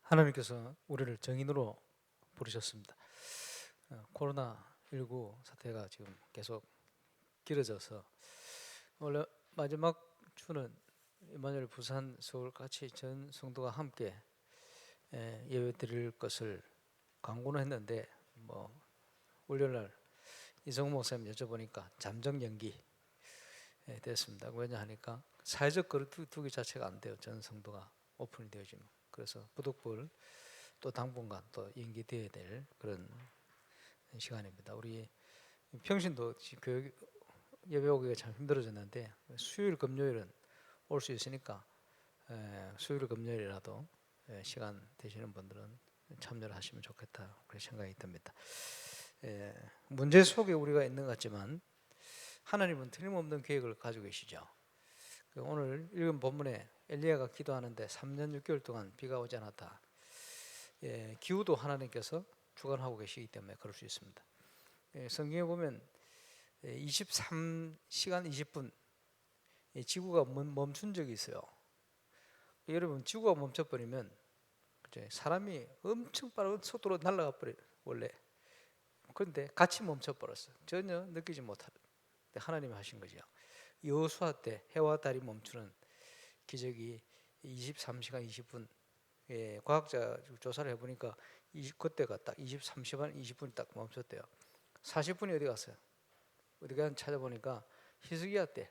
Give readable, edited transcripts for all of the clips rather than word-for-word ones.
하나님께서 우리를 정인으로 부르셨습니다. 코로나19 사태가 지금 계속 길어져서 원래 마지막 주는 임마누엘 부산 서울 같이 전 성도가 함께 예배 드릴 것을 광고는 했는데 월요일날 이성 목사님 여쭤보니까 잠정 연기 됐습니다. 왜냐하니까 사회적 거리두기 자체가 안 돼요. 전 성도가 오픈이 되어지면. 그래서 부득불 또 당분간 또 연기되어야 될 그런 시간입니다. 우리 평신도 교육 예배 오기가 참 힘들어졌는데 수요일 금요일은 올 수 있으니까 수요일 금요일이라도 시간 되시는 분들은 참여를 하시면 좋겠다 그런 생각이 듭니다. 문제 속에 우리가 있는 것 같지만 하나님은 틀림없는 계획을 가지고 계시죠. 오늘 읽은 본문에 엘리야가 기도하는데 3년 6개월 동안 비가 오지 않았다. 기후도 하나님께서 주관하고 계시기 때문에 그럴 수 있습니다. 성경에 보면 23시간 20분 지구가 멈춘 적이 있어요. 여러분, 지구가 멈춰버리면 사람이 엄청 빠른 속도로 날아가 버려요. 원래. 그런데 같이 멈춰버렸어요. 전혀 느끼지 못하는 하나님이 하신 거죠. 여호수아 때 해와 달이 멈추는 기적이 23시간 20분. 과학자 조사를 해보니까 그때가 딱 23시간 20분이 딱 멈췄대요. 40분이 어디 갔어요? 어디 가서 찾아보니까 히스기야 때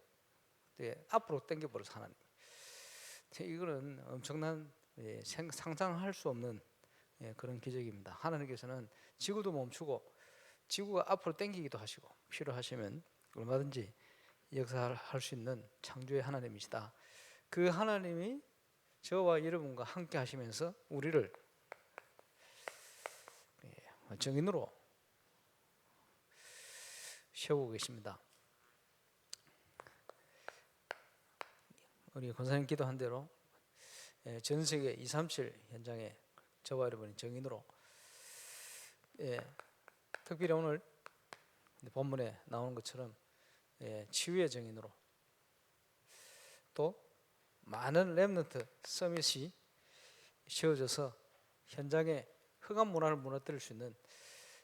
앞으로 당겨버려서 하나님. 이거는 엄청난 상상할 수 없는 그런 기적입니다. 하나님께서는 지구도 멈추고 지구가 앞으로 당기기도 하시고 필요하시면 얼마든지 역사할 수 있는 창조의 하나님이시다. 그 하나님이 저와 여러분과 함께 하시면서 우리를 정인으로 세우고 계십니다. 우리 권사님 기도한 대로 전 세계 237 현장에 저와 여러분이 정인으로, 특별히 오늘 본문에 나오는 것처럼 치유의 정인으로, 또 많은 렘넌트 서밋이 세워져서 현장에 흑암 문화를 무너뜨릴 수 있는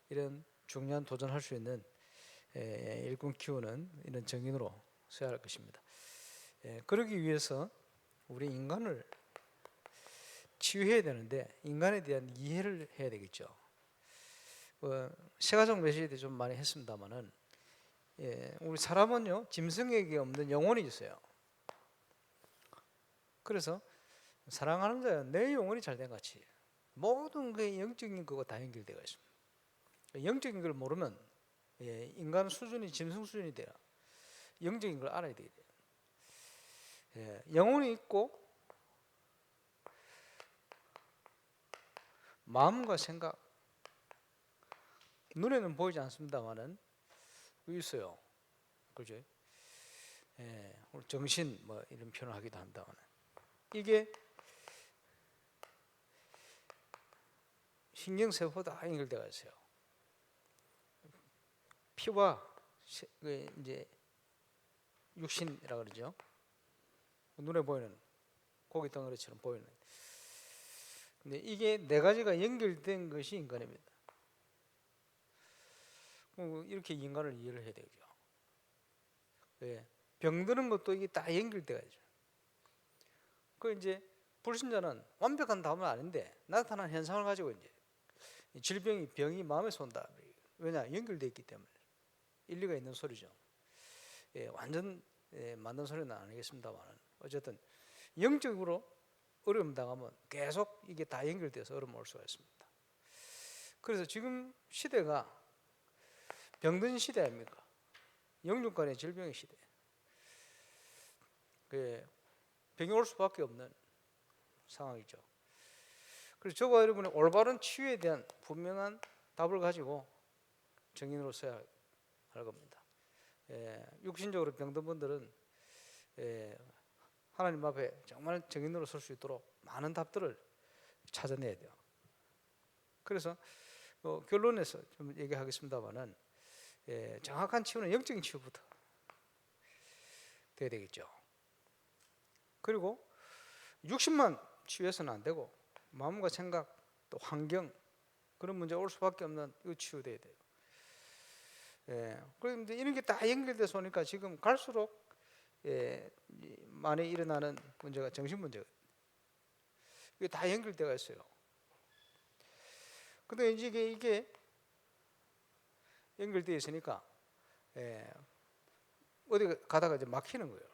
이런 중요한 도전할 수 있는 일꾼 키우는 이런 정인으로 서야 할 것입니다. 그러기 위해서 우리 인간을 치유해야 되는데 인간에 대한 이해를 해야 되겠죠. 세가정 메시지 때 좀 많이 했습니다만은 우리 사람은요 짐승에게 없는 영혼이 있어요. 그래서 사랑하는 자야 내 영혼이 잘된 같이 모든 그 영적인 거가 다 연결되어 있습니다. 영적인 걸 모르면 인간 수준이 짐승 수준이 돼요. 영적인 걸 알아야 돼요. 영혼이 있고 마음과 생각, 눈에는 보이지 않습니다만은 있어요. 그죠? 우리 정신 이런 표현을 하기도 한다만 이게 신경세포 다 연결되어 있어요. 피와 이제 육신이라 그러죠. 눈에 보이는 고기 덩어리처럼 보이는. 근데 이게 네 가지가 연결된 것이 인간입니다. 이렇게 인간을 이해를 해야 되죠. 병드는 것도 이게 다 연결돼가지고. 그 이제 불신자는 완벽한 답은 아닌데 나타난 현상을 가지고 이제 병이 마음에서 온다. 왜냐 연결돼 있기 때문에 일리가 있는 소리죠. 완전 맞는 소리는 아니겠습니다만 어쨌든 영적으로 어려움 당하면 계속 이게 다 연결돼서 어려움 올 수가 있습니다. 그래서 지금 시대가 병든 시대 아닙니까? 영육 간의 질병의 시대. 병이 올 수밖에 없는 상황이죠. 그래서 저와 여러분의 올바른 치유에 대한 분명한 답을 가지고 정인으로 서야 할 겁니다. 육신적으로 병든 분들은 하나님 앞에 정말 정인으로 설 수 있도록 많은 답들을 찾아내야 돼요. 그래서 결론에서 좀 얘기하겠습니다만은 정확한 치유는 영적인 치유부터 돼야 되겠죠. 그리고 60만 치유해서는 안 되고 마음과 생각 또 환경 그런 문제가 올 수밖에 없는 이거 치유돼야 돼요. 예. 그런데 이런 게 다 연결돼서 오니까 지금 갈수록 많이 일어나는 문제가 정신 문제가 이게 다 연결되어 있어요. 근데 이제 이게 연결되어 있으니까 어디 가다가 이제 막히는 거예요.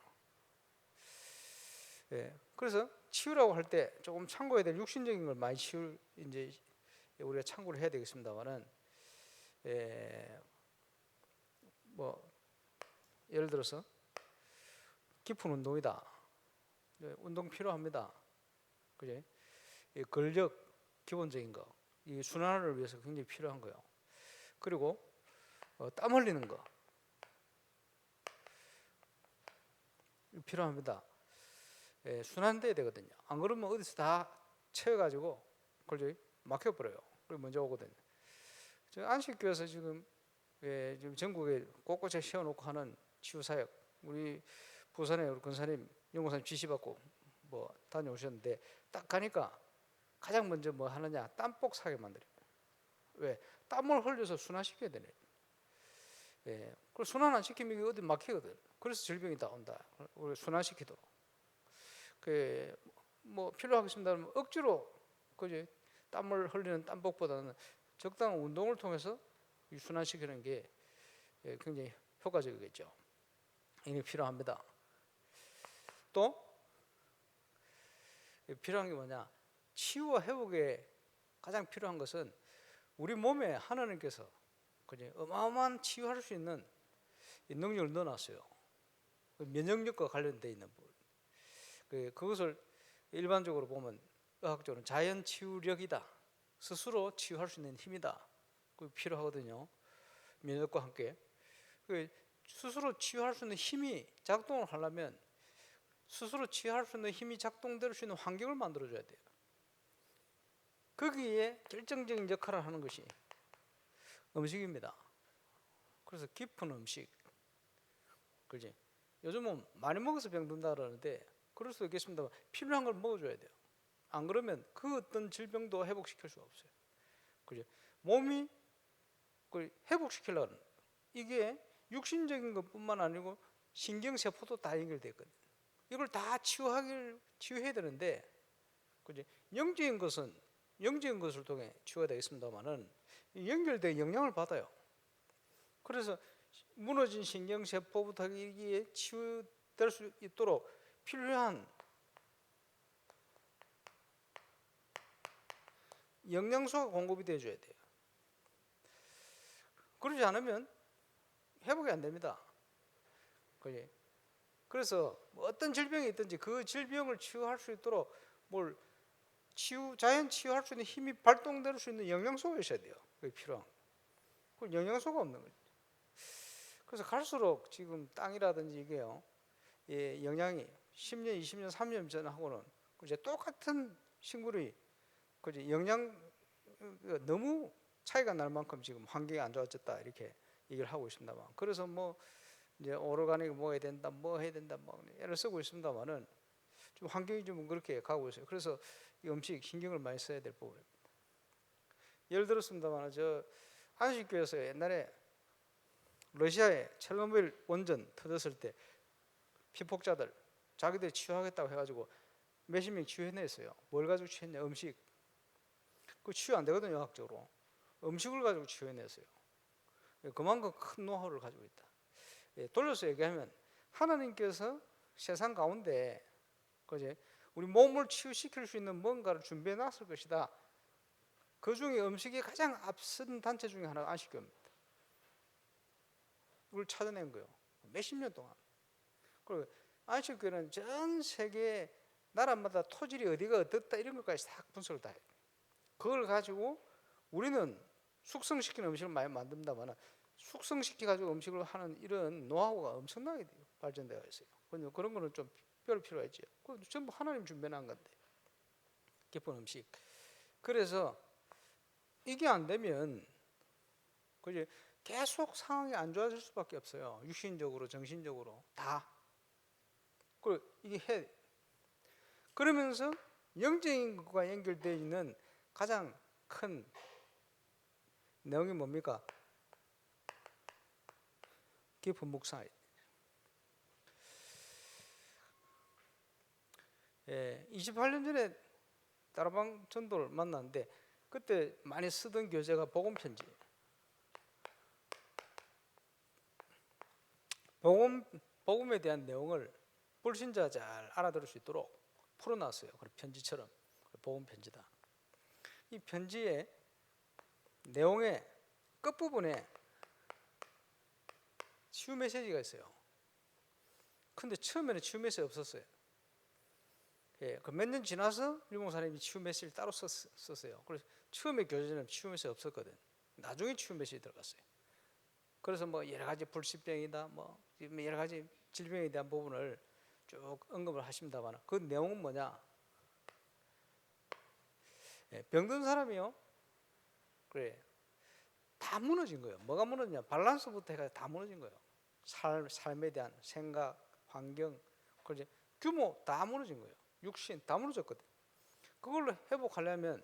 그래서 치유라고 할 때 조금 참고해야 될 육신적인 걸 많이 이제 우리가 참고를 해야 되겠습니다만은 뭐 예를 들어서 깊은 운동이다. 운동 필요합니다. 그지? 근력 기본적인 거, 이 순환을 위해서 굉장히 필요한 거예요. 그리고 땀 흘리는 거 필요합니다. 순환돼야 되거든요. 안 그러면 어디서 다 채워가지고 그걸 막혀버려요. 그리고 먼저 오거든요. 저 안식교에서 지금 전국에 곳곳에 세워놓고 하는 치유사역, 우리 부산에 우리 권사님, 연구사님 지시받고 뭐 다녀오셨는데 딱 가니까 가장 먼저 뭐 하느냐, 땀복 사게 만들어요. 왜? 땀을 흘려서 순환시켜야 되네. 그리고 순환 안 시키면 어디 막히거든. 그래서 질병이 다 온다. 우리 순환시키도록. 뭐 필요하겠습니다. 억지로 그지 땀을 흘리는 땀복보다는 적당한 운동을 통해서 순환시키는 게 굉장히 효과적이겠죠. 이게 필요합니다. 또 필요한 게 뭐냐? 치유와 회복에 가장 필요한 것은 우리 몸에 하나님께서 그지 어마어마한 치유할 수 있는 능력을 넣어놨어요. 면역력과 관련되어 있는 부분. 그것을 일반적으로 보면 의학적으로는 자연 치유력이다. 스스로 치유할 수 있는 힘이다. 그게 필요하거든요. 면역과 함께. 스스로 치유할 수 있는 힘이 작동을 하려면 스스로 치유할 수 있는 힘이 작동될 수 있는 환경을 만들어줘야 돼요. 거기에 결정적인 역할을 하는 것이 음식입니다. 그래서 깊은 음식, 그지? 요즘은 많이 먹어서 병든다 그러는데 그럴 수도 있겠습니다만 필요한 걸 먹어줘야 돼요. 안 그러면 그 어떤 질병도 회복시킬 수가 없어요. 그죠? 몸이 회복시키려는 이게 육신적인 것뿐만 아니고 신경세포도 다 연결되어 있거든요. 이걸 다 치유해야 되는데 그죠? 영적인 것을 통해 치유가 되겠습니다만은 연결되어 영향을 받아요. 그래서 무너진 신경세포부터 이게 치유될 수 있도록 필요한 영양소가 공급이 돼줘야 돼요. 그러지 않으면 회복이 안 됩니다. 그지? 그래서 어떤 질병이 있든지 그 질병을 치유할 수 있도록 자연 치유할 수 있는 힘이 발동될 수 있는 영양소가 있어야 돼요. 그게 필요한. 그 영양소가 없는 거죠. 그래서 갈수록 지금 땅이라든지 이게요, 영양이 10년, 20년, 30년 전하고는 이제 똑같은 식물이 그지 영양 너무 차이가 날 만큼 지금 환경이 안 좋아졌다 이렇게 얘기를 하고 있습니다만, 그래서 뭐 이제 오르가닉 뭐 해야 된다, 뭐 해야 된다, 뭐 애를 쓰고 있습니다만은 좀 환경이 좀 그렇게 가고 있어요. 그래서 이 음식 신경을 많이 써야 될 부분입니다. 예를 들었습니다만 저 안식교에서 옛날에 러시아에 체르노빌 원전 터졌을 때 피폭자들 자기들이 치유하겠다고 해가지고 몇십 명 치유해냈어요. 뭘 가지고 치유했냐? 음식. 그 치유 안 되거든요, 의학적으로. 음식을 가지고 치유해냈어요. 그만큼 큰 노하우를 가지고 있다. 돌려서 얘기하면 하나님께서 세상 가운데 그제 우리 몸을 치유시킬 수 있는 뭔가를 준비해 놨을 것이다. 그 중에 음식이 가장 앞선 단체 중에 하나가 안식교입니다. 이걸 찾아낸 거예요. 몇십 년 동안. 그리고 안식교는 전 세계 나라마다 토질이 어디가 어떻다 이런 것까지 다 분석을 다 해요. 그걸 가지고 우리는 숙성시키는 음식을 많이 만듭니다만 숙성시켜 가지고 음식을 하는 이런 노하우가 엄청나게 발전되어 있어요. 그런 거는 좀 별 필요가 있죠. 그건 전부 하나님 준비한 건데 깊은 음식. 그래서 이게 안 되면 그게 계속 상황이 안 좋아질 수밖에 없어요. 육신적으로, 정신적으로 다. 그리고 이게 그러면서 영적인 것과 연결되어 있는 가장 큰 내용이 뭡니까? 깊은 묵상이. 28년 전에 따라방 전도를 만났는데 그때 많이 쓰던 교재가 복음편지. 복음에 대한 내용을 불신자 잘 알아들을 수 있도록 풀어놨어요. 편지처럼 복음편지다. 이 편지의 내용의 끝부분에 치유 메시지가 있어요. 근데 처음에는 치유 메시지 없었어요. 그 몇 년 지나서 유목사님이 치유 메시지를 따로 썼어요. 그래서 처음에 교재는 치유 메시지 없었거든. 나중에 치유 메시지 들어갔어요. 그래서 뭐 여러 가지 불치병이다, 뭐 여러 가지 질병에 대한 부분을 쭉 언급을 하십니다만 그 내용은 뭐냐? 병든 사람이요. 그래. 다 무너진 거예요. 뭐가 무너지냐? 밸런스부터 해가 다 무너진 거예요. 삶에 대한 생각, 환경, 그리고 규모 다 무너진 거예요. 육신 다 무너졌거든. 그걸로 회복하려면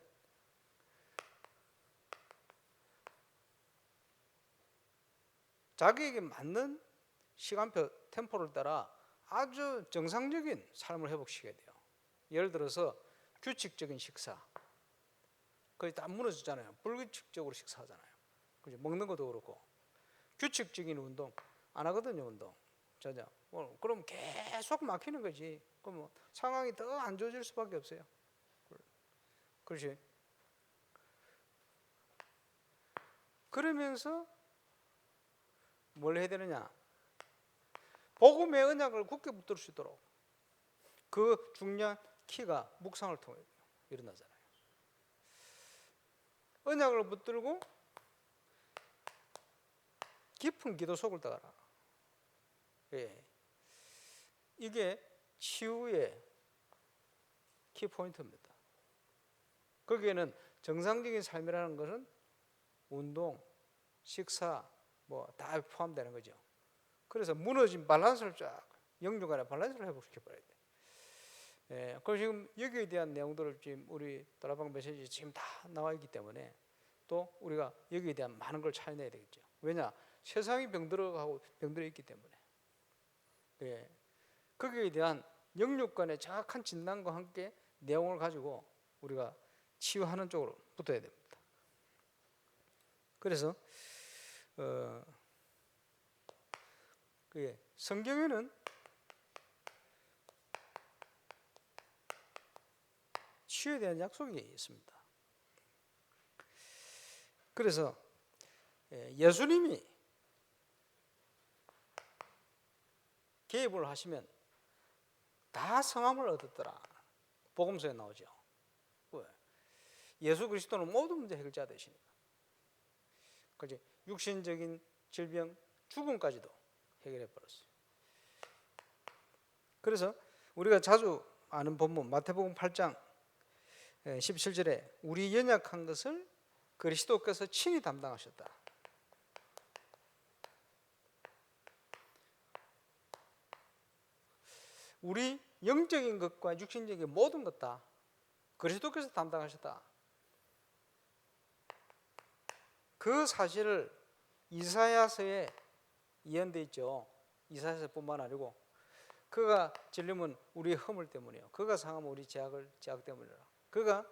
자기에게 맞는 시간표, 템포를 따라 아주 정상적인 삶을 회복시켜야 돼요. 예를 들어서 규칙적인 식사. 그게 다 무너졌잖아요. 불규칙적으로 식사하잖아요. 그죠? 먹는 것도 그렇고. 규칙적인 운동 안 하거든요, 운동. 자자. 그럼 계속 막히는 거지. 그럼 뭐 상황이 더 안 좋아질 수밖에 없어요. 그렇지. 그러면서 뭘 해야 되느냐? 복음의 언약을 굳게 붙들 수 있도록 그 중요한 키가 묵상을 통해 일어나잖아요. 언약을 붙들고 깊은 기도 속을 따라. 이게 치유의 키포인트입니다. 거기에는 정상적인 삶이라는 것은 운동, 식사 뭐 다 포함되는 거죠. 그래서 무너진 밸런스를 쫙 영육 간의 밸런스를 회복시켜 버려야 돼. 그래서 지금 여기에 대한 내용들을 지금 우리 다락방 메시지 지금 다 나와 있기 때문에 또 우리가 여기에 대한 많은 걸 찾아내야 되겠죠. 왜냐? 세상이 병들어 있기 때문에. 거기에 대한 영육 간의 정확한 진단과 함께 내용을 가지고 우리가 치유하는 쪽으로 붙어야 됩니다. 그래서 성경에는 치유에 대한 약속이 있습니다. 그래서 예수님이 개입을 하시면 다 성함을 얻었더라. 복음서에 나오죠. 왜? 예수 그리스도는 모든 문제 해결자 되시니까. 그렇지? 육신적인 질병, 죽음까지도 해결해 버렸어요. 그래서 우리가 자주 아는 본문 마태복음 8장 17절에 우리 연약한 것을 그리스도께서 친히 담당하셨다. 우리 영적인 것과 육신적인 모든 것 다 그리스도께서 담당하셨다. 그 사실을 이사야서에 예언되어 있죠. 이사야서뿐만 아니고 그가 찔림은 우리의 허물 때문이요. 그가 상하면 우리 죄악 때문이라. 그가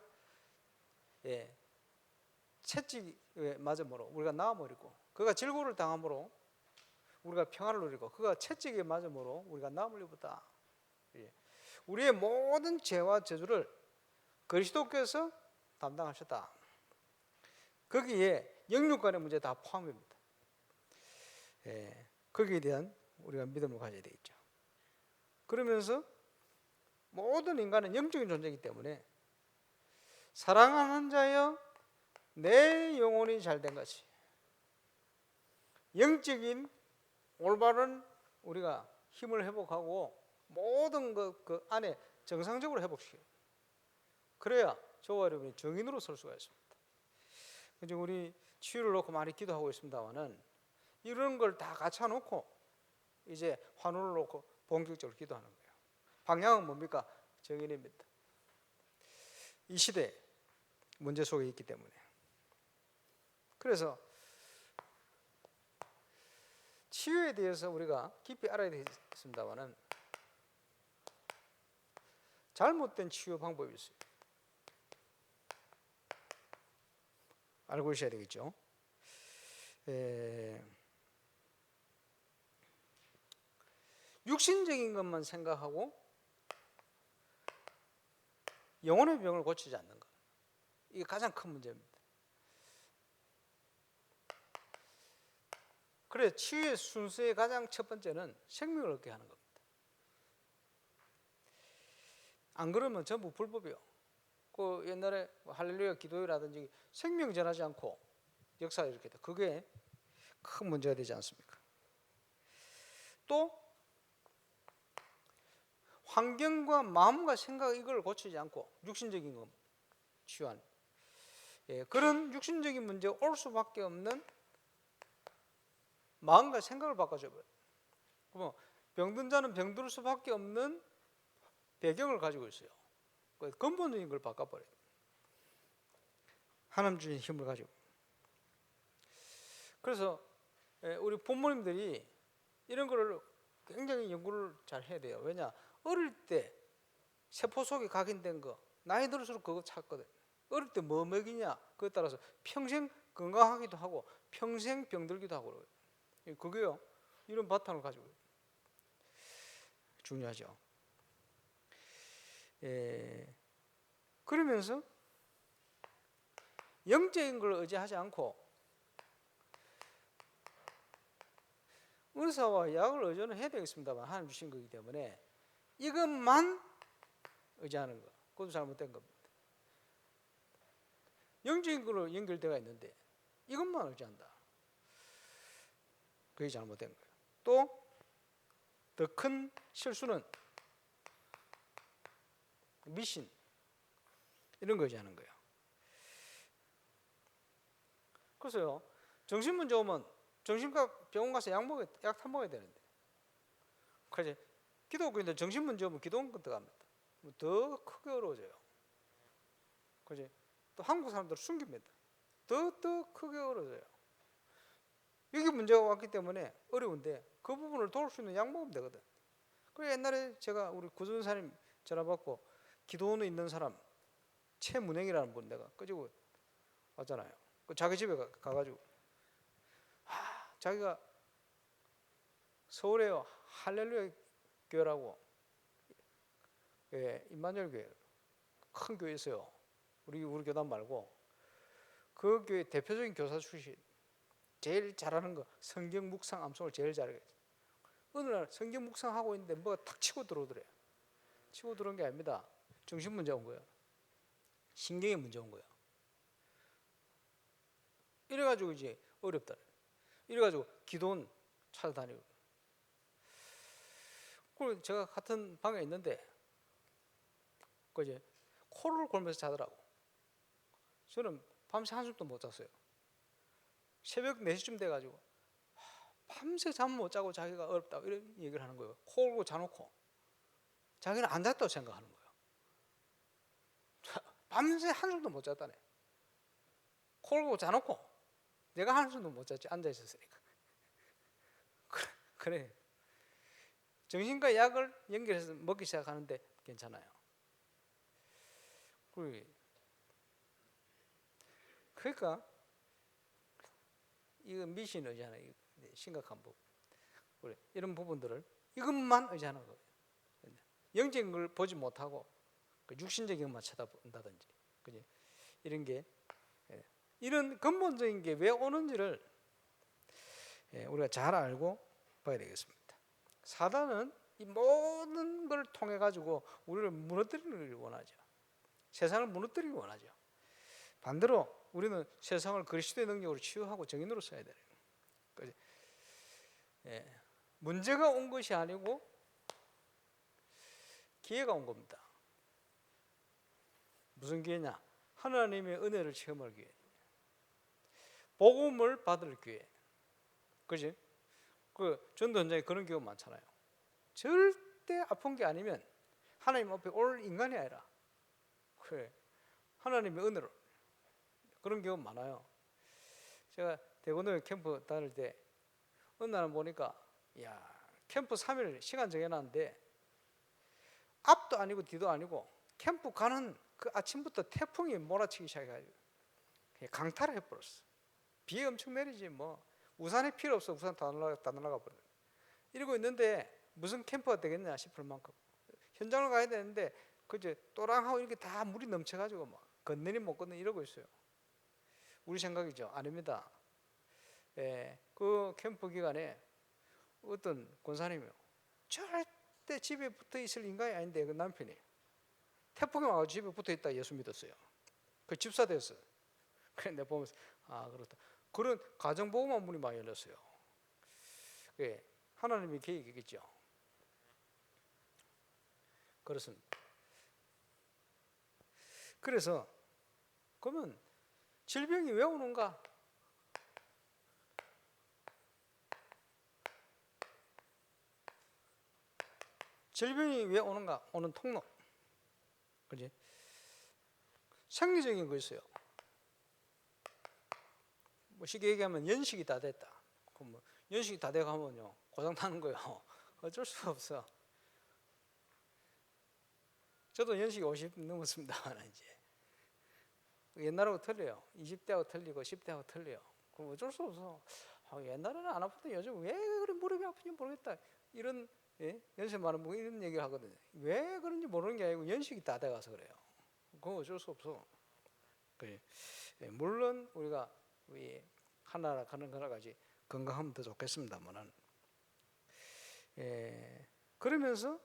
채찍에 맞음으로 우리가 나음을 입고 그가 질고를 당함으로 우리가 평안을 누리고 그가 채찍에 맞음으로 우리가 나음을 입었다. 우리의 모든 죄와 저주를 그리스도께서 담당하셨다. 거기에 영육간의 문제 다 포함입니다. 거기에 대한 우리가 믿음을 가져야 되겠죠. 그러면서 모든 인간은 영적인 존재이기 때문에 사랑하는 자여 내 영혼이 잘된 것이 영적인 올바른 우리가 힘을 회복하고 모든 그 안에 정상적으로 회복시켜요. 그래야 저와 여러분이 정인으로 설 수가 있습니다. 이제 우리 치유를 놓고 많이 기도하고 있습니다만은 이런 걸 다 갖춰놓고 이제 환호를 놓고 본격적으로 기도하는 거예요. 방향은 뭡니까? 정인입니다. 이 시대 문제 속에 있기 때문에. 그래서 치유에 대해서 우리가 깊이 알아야 되겠습니다만은 잘못된 치유 방법이 있어요. 알고 계셔야 되겠죠. 육신적인 것만 생각하고 영혼의 병을 고치지 않는 것, 이게 가장 큰 문제입니다. 그래, 치유의 순서의 가장 첫 번째는 생명을 얻게 하는 겁니다. 안 그러면 전부 불법이요. 그 옛날에 할렐루야 기도회라든지 생명 전하지 않고 역사가 이렇게 돼. 그게 큰 문제가 되지 않습니까? 또 환경과 마음과 생각, 이걸 고치지 않고 육신적인 것 치유하는, 그런 육신적인 문제가 올 수밖에 없는 마음과 생각을 바꿔줘버려요. 그러면 병든 자는 병들 수밖에 없는 배경을 가지고 있어요. 근본적인 걸 바꿔버려요. 하나님 주신 힘을 가지고. 그래서 우리 부모님들이 이런 거를 굉장히 연구를 잘 해야 돼요. 왜냐? 어릴 때 세포 속에 각인된 거 나이 들수록 그거 찾거든. 어릴 때 뭐 먹이냐 그에 따라서 평생 건강하기도 하고 평생 병들기도 하고 그래요. 그게요, 이런 바탕을 가지고 중요하죠. 그러면서 영적인 걸 의지하지 않고 의사와 약을 의존을 해야 되겠습니다만 하나님 주신 거기 때문에 이것만 의지하는 거, 그것도 잘못된 겁니다. 영적인 걸로 연결되어 있는데 이것만 의지한다, 그게 잘못된 거예요. 또 더 큰 실수는 미신, 이런 거 의지하는 거예요. 그래서요, 정신문제 오면 정신과 병원 가서 약 타먹어야 되는데, 그래서 기독교인들 정신문제 오면 기도원 들어갑니다. 더 크게 어려워져요. 그래서 또 한국 사람들 숨깁니다. 더 크게 어려워져요. 여기 문제가 왔기 때문에 어려운데 그 부분을 도울 수 있는 약 먹으면 되거든. 그래서 옛날에 제가 우리 구전사님 전화 받고 기도원에 있는 사람 최문행이라는 분 내가 끄지고 왔잖아요. 자기 집에 가가지고 자기가 서울에 할렐루야 교회라고, 임마누엘 교회 큰 교회 있어요. 우리 교단 말고 그 교회 대표적인 교사 출신, 제일 잘하는 거 성경 묵상 암송을 제일 잘하겠죠. 어느 날 성경 묵상하고 있는데 뭐가 탁 치고 들어오더래요. 치고 들어온 게 아닙니다. 정신 문제 온 거예요. 신경에 문제 온 거예요. 이래가지고 이제 어렵다. 이래가지고 기도원 찾아다니고. 그리고 제가 같은 방에 있는데 그 이제 코를 골면서 자더라고. 저는 밤새 한숨도 못 잤어요. 새벽 4시쯤 돼가지고 밤새 잠 못 자고 자기가 어렵다고 이런 얘기를 하는 거예요. 코 골고 자놓고 자기는 안 잤다고 생각하는 거예요. 밤새 한숨도 못 잤다네. 코 골고 자놓고 내가 한숨도 못 잤지, 앉아 있었으니까. 그래. 정신과 약을 연결해서 먹기 시작하는데 괜찮아요. 그러니까 이거 미신 의지하는 심각한 부분. 그래. 이런 부분들을 이것만 의지하는 거예요. 영적인 걸 보지 못하고 육신적인 것만 쳐다본다든지, 그지? 이런 게, 이런 근본적인 게 왜 오는지를 우리가 잘 알고 봐야 되겠습니다. 사단은 이 모든 걸 통해 가지고 우리를 무너뜨리기를 원하죠. 세상을 무너뜨리기 원하죠. 반대로 우리는 세상을 그리스도의 능력으로 치유하고 정인으로 써야 돼요. 문제가 온 것이 아니고 기회가 온 겁니다. 무슨 기회냐? 하나님의 은혜를 체험할 기회, 복음을 받을 기회. 그지? 그 전도 현장에 그런 경우 많잖아요. 절대 아픈 게 아니면 하나님 앞에 올 인간이 아니라, 그래, 하나님의 은혜로 그런 경우 많아요. 제가 대구노에 캠프 다닐 때 어느 날 보니까 캠프 3일 시간 정해놨는데 앞도 아니고 뒤도 아니고 캠프 가는 그 아침부터 태풍이 몰아치기 시작해가지고 강탈을 해버렸어. 비 엄청 내리지 뭐 우산이 필요 없어. 우산 다 날아가 버려. 이러고 있는데 무슨 캠프가 되겠냐 싶을 만큼 현장을 가야 되는데 그저 또랑하고 이렇게 다 물이 넘쳐가지고 막 건너니 못 건너니 이러고 있어요. 우리 생각이죠. 아닙니다. 그 캠프 기간에 어떤 권사님이요, 절대 집에 붙어 있을 인간이 아닌데 그 남편이 태풍이 와서 집에 붙어 있다 예수 믿었어요. 그 집사 됐어. 그래 내가 보면서 그렇다. 그런 가정보험만 문이 많이 열렸어요. 하나님의 계획이겠죠. 그렇습니다. 그래서 그러면 질병이 왜 오는가? 질병이 왜 오는가? 오는 통로. 그지? 생리적인 거 있어요. 뭐 쉽게 얘기하면 연식이 다 됐다. 그럼 뭐 연식이 다 돼가면요 고장 나는 거예요. 어쩔 수가 없어. 저도 연식이 50 넘었습니다. 이제 옛날하고 틀려요. 20대하고 틀리고 10대하고 틀려요. 그럼 어쩔 수 없어. 옛날에는 안 아프던 요즘 왜 그래 무릎이 아픈지 모르겠다. 이런 연세 많은 분 이런 얘기를 하거든요. 왜 그런지 모르는 게 아니고 연식이 다 돼가서 그래요. 그건 어쩔 수 없어. 물론 우리가 하나라 가는 하나까지 건강하면 더 좋겠습니다만은 그러면서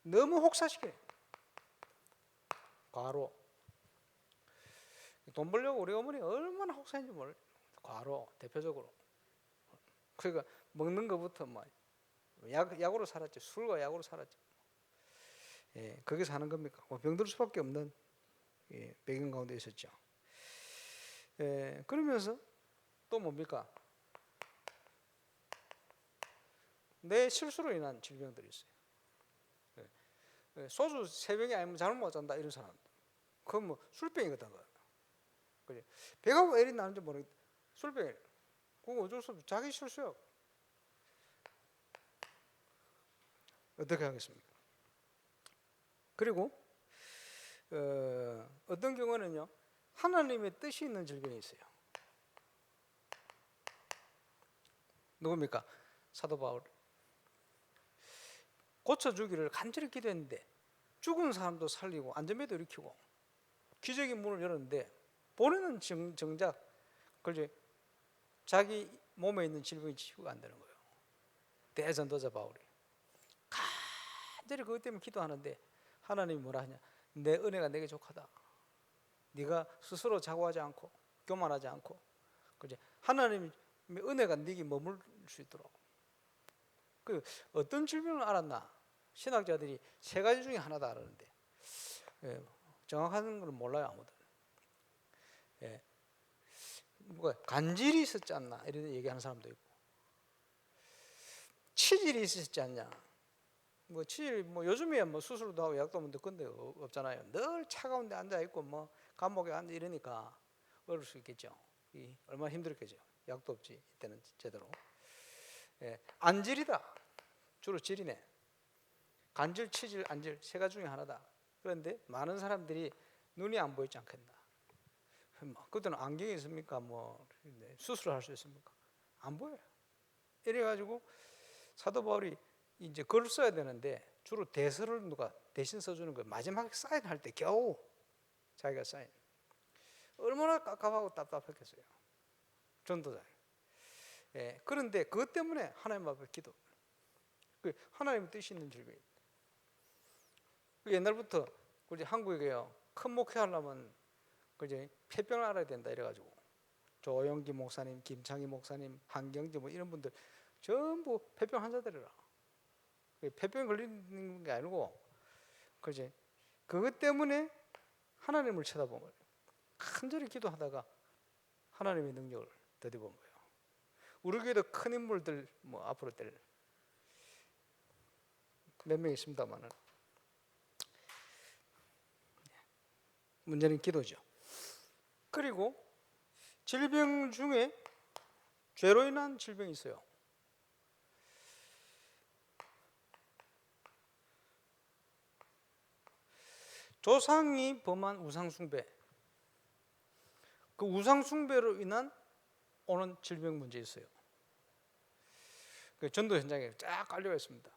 너무 혹사시켜요. 과로. 돈 벌려고 우리 어머니 얼마나 혹사했는지 몰라요. 과로 대표적으로. 그러니까 먹는 것부터 뭐 약으로 살았죠. 술과 약으로 살았죠. 거기서 하는 겁니까? 병들 수밖에 없는 배경 가운데 있었죠. 그러면서 또 뭡니까? 내 실수로 인한 질병들이 있어요. 소주 3병이 아니면 잠을 못 잔다 이런 사람. 그건 뭐 술병이거든. 그지? 배가 왜 이리 나는지 모르겠다. 술병이. 그건 어쩔 수 없어. 자기 실수요. 어떻게 하겠습니까? 그리고 어떤 경우는요 하나님의 뜻이 있는 질병이 있어요. 누굽니까? 사도 바울. 고쳐주기를 간절히 기도했는데 죽은 사람도 살리고 안전벨도 일으키고 기적의 문을 열었는데 본인은 정작 그걸 자기 몸에 있는 질병이 치유가 안 되는 거예요. 대전도자 바울이 간절히 그것 때문에 기도하는데 하나님이 뭐라 하냐? 내 은혜가 내게 족하다. 네가 스스로 자고하지 않고 교만하지 않고 그지? 하나님의 은혜가 네게 머물 수 있도록. 그 어떤 질병을 알았나? 신학자들이 3가지 중에 하나다 알았는데 정확한 건 몰라요 아무도. 뭐가 간질이 있었지 않나 이런 얘기하는 사람도 있고 치질이 있었지 않냐. 뭐 치질 뭐 요즘에 뭐 수술도 하고 약도 없는데 근데 없잖아요. 늘 차가운 데 앉아 있고 뭐 감옥에 앉아 이러니까 어려울 수 있겠죠. 얼마나 힘들겠죠. 약도 없지 이때는 제대로. 안질이다. 주로 질이네. 간질, 치질, 안질 3가지 중에 하나다. 그런데 많은 사람들이 눈이 안 보이지 않겠나. 그때는 안경이 있습니까? 뭐 수술을 할 수 있습니까? 안 보여요. 이래가지고 사도 바울이 이제 글을 써야 되는데 주로 대서를 누가 대신 써주는 거예요. 마지막에 사인할 때 겨우 자기가 사인. 얼마나 깝깝하고 답답했겠어요. 전도자. 그런데 그것 때문에 하나님 앞에 기도. 하나님의 뜻이 있는 질병. 옛날부터 우리 한국에요 큰 목회하려면 그제 폐병을 알아야 된다 이래가지고 조영기 목사님, 김창희 목사님, 한경재 뭐 이런 분들 전부 폐병 환자들이라. 폐병 걸리는 게 아니고 그제 그것 때문에 하나님을 쳐다본 거예요. 간절히 기도하다가 하나님의 능력을 더디본 거예요. 우리 교회도 큰 인물들 뭐 앞으로 될 몇 명 있습니다만은 문제는 기도죠. 그리고 질병 중에 죄로 인한 질병이 있어요. 조상이 범한 우상숭배, 그 우상숭배로 인한 오는 질병 문제 있어요. 그 전도 현장에 쫙 깔려 있습니다.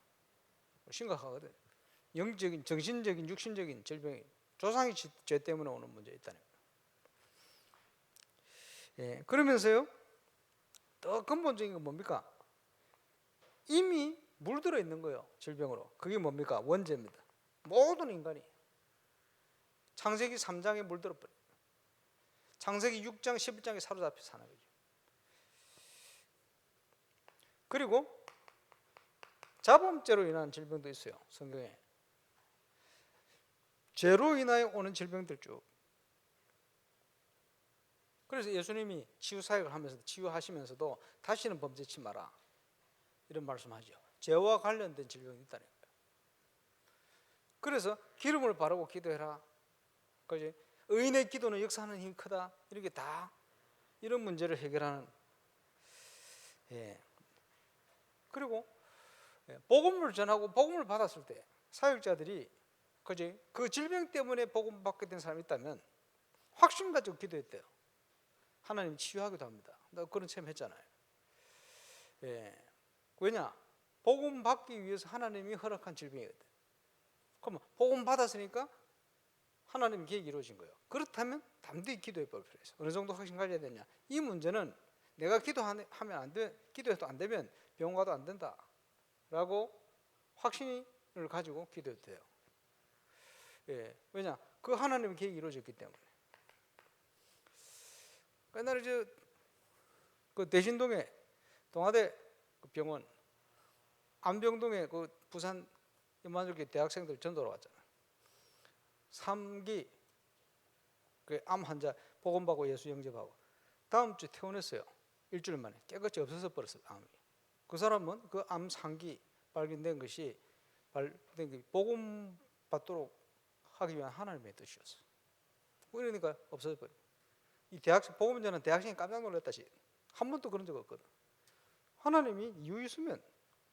심각하거든. 영적인, 정신적인, 육신적인 질병이 조상의 죄 때문에 오는 문제 있다는 거예요. 예, 그러면서요, 더 근본적인 건 뭡니까? 이미 물들어 있는 거예요, 질병으로. 그게 뭡니까? 원죄입니다. 모든 인간이 창세기 3장에 물들어 버려요. 창세기 6장, 11장에 사로잡혀 사는 거죠. 그리고 자범죄로 인한 질병도 있어요, 성경에. 죄로 인하여 오는 질병들 쭉. 그래서 예수님이 치유 사역을 하면서 치유하시면서도 다시는 범죄치 마라 이런 말씀하죠. 죄와 관련된 질병이 있다는 거예요. 그래서 기름을 바르고 기도해라. 그지? 의인의 기도는 역사하는 힘이 크다. 이렇게 다 이런 문제를 해결하는. 예. 그리고 복음을 전하고 복음을 받았을 때 사역자들이 그지? 그 질병 때문에 복음 받게 된 사람이 있다면 확신 가지고 기도했대요. 하나님 치유하기도 합니다. 나 그런 체험 했잖아요. 예. 왜냐? 복음 받기 위해서 하나님이 허락한 질병이거든. 그럼 복음 받았으니까 하나님 계획이 이루어진 거예요. 그렇다면 담대히 기도해 볼 필요가 있어. 어느 정도 확신 가져야 되냐? 이 문제는 내가 기도하면 안 돼, 기도해도 안 되면 병원 가도 안 된다라고 확신을 가지고 기도해도 돼요. 예. 왜냐? 그 하나님의 계획이 이루어졌기 때문에. 옛날에 그 대신동에 동아대 그 병원, 안병동에 그 부산 이만저기 대학생들 전도로 왔잖아요. 3기 그 암 환자 복음받고 예수 영접하고 다음 주 퇴원했어요. 일주일 만에 깨끗이 없어져 버렸어요, 암이. 그 사람은 그 암 3기 발견된 것이 복음 받도록 하기 위한 하나님의 뜻이었어요. 그러니까 없어져 버려요. 이 대학생 복음 전한 대학생이 깜짝 놀랐다시. 한 번도 그런 적 없거든. 하나님이 이유 있으면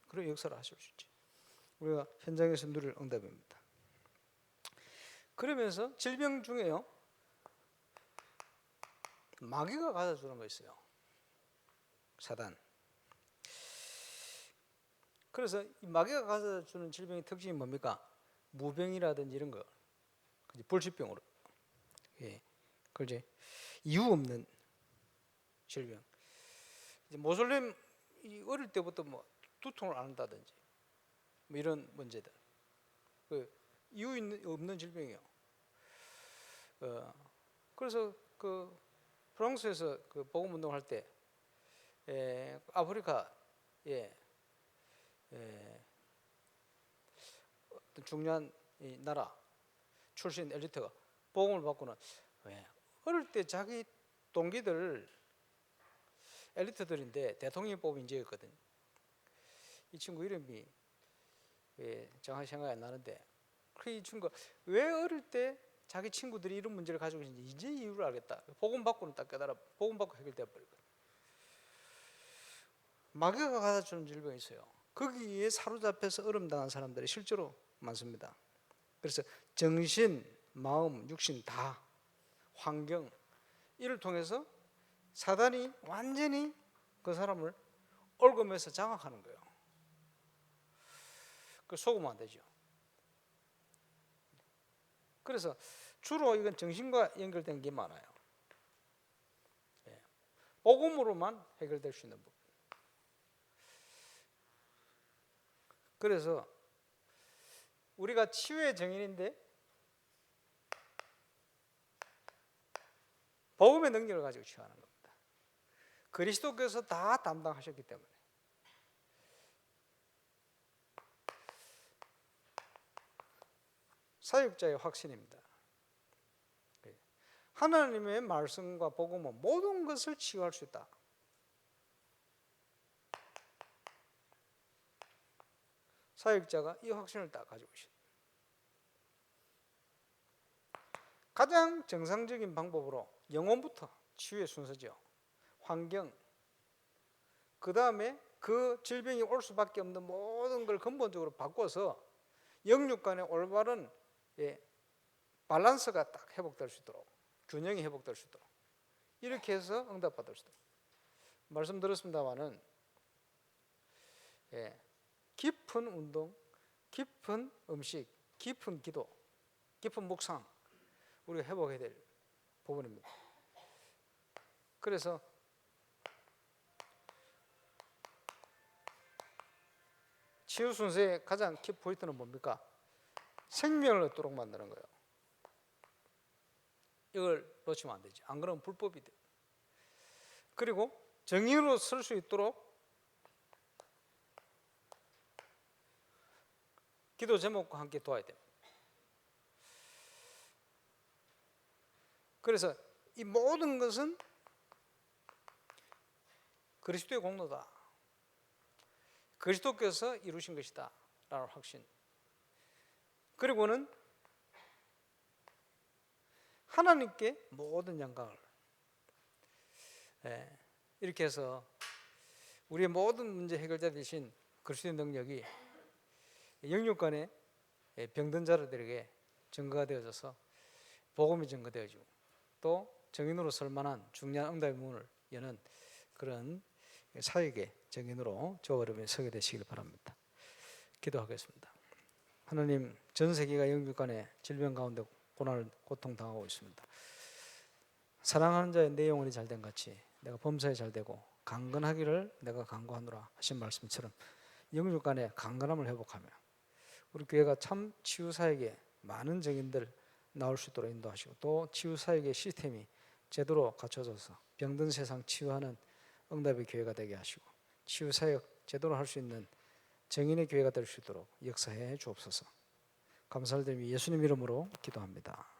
그런 역사를 하실 수 있지. 우리가 현장에서 누릴 응답입니다. 그러면서 질병 중에요, 마귀가 가져 주는 거 있어요. 사단. 그래서 이 마귀가 가져 주는 질병의 특징이 뭡니까? 무병이라든지 이런 거, 불치병으로. 예, 그렇지. 이유 없는 질병. 이제 모슬렘 어릴 때부터 뭐 두통을 앓는다든지 뭐 이런 문제들. 그 이유 없는 질병이요. 그래서 그 프랑스에서 그 복음 운동할 때 아프리카에 어떤 중요한 이 나라 출신 엘리트가 복음을 받고는 어릴 때 자기 동기들 엘리트들인데 대통령이 뽑은 인재였거든. 이 친구 이름이 정확히 생각이 안 나는데, 이 친구가 왜 어릴 때 자기 친구들이 이런 문제를 가지고 있는지 이제 이유를 알겠다. 복음 받고는 딱 깨달아. 복음 받고 해결돼 버리거든. 마귀가 가다 주는 질병이 있어요. 거기에 사로잡혀서 얼음당한 사람들이 실제로 많습니다. 그래서 정신, 마음, 육신 다, 환경 이를 통해서 사단이 완전히 그 사람을 얽으면서 장악하는 거예요. 그 속으면 안 되죠. 그래서 주로 이건 정신과 연결된 게 많아요. 복음으로만 해결될 수 있는 부분. 그래서 우리가 치유의 정인인데 복음의 능력을 가지고 치유하는 겁니다. 그리스도께서 다 담당하셨기 때문에. 사역자의 확신입니다. 하나님의 말씀과 복음은 모든 것을 치유할 수 있다. 사역자가 이 확신을 딱 가지고 있어요. 가장 정상적인 방법으로 영혼부터 치유의 순서죠. 환경, 그 다음에 그 질병이 올 수밖에 없는 모든 걸 근본적으로 바꿔서 영육 간의 올바른 밸런스가 딱 회복될 수 있도록, 균형이 회복될 수 있도록 이렇게 해서 응답받을 수 있도록. 말씀드렸습니다마는 깊은 운동, 깊은 음식, 깊은 기도, 깊은 묵상, 우리가 회복해야 될 부분입니다. 그래서 치유 순서의 가장 키 포인트는 뭡니까? 생명을 얻도록 만드는 거예요. 이걸 놓치면 안 되지. 안 그러면 불법이 돼. 그리고 정인으로 설 수 있도록 기도 제목과 함께 도와야 됩니다. 그래서 이 모든 것은 그리스도의 공로다. 그리스도께서 이루신 것이다 라는 확신. 그리고는 하나님께 모든 영광을, 이렇게 해서 우리의 모든 문제 해결자 되신 그리스도의 능력이 영육 간의 병든 자들에게 증거가 되어져서 복음이 증거되어지고 또 정인으로 설 만한 중요한 응답의 문을 여는 그런 사역의 정인으로 저와 여러분이 서게 되시길 바랍니다. 기도하겠습니다. 하나님, 전 세계가 영육 간의 질병 가운데 고난을 고통당하고 있습니다. 사랑하는 자의 내 영혼이 잘된 같이 내가 범사에 잘되고 강건하기를 내가 간구하노라 하신 말씀처럼 영육 간의 강건함을 회복하며 우리 교회가 참 치유사역에 많은 정인들 나올 수 있도록 인도하시고 또 치유사역의 시스템이 제대로 갖춰져서 병든 세상 치유하는 응답의 교회가 되게 하시고 치유사역 제대로 할 수 있는 정인의 교회가 될 수 있도록 역사해 주옵소서. 감사를 드리며 예수님 이름으로 기도합니다.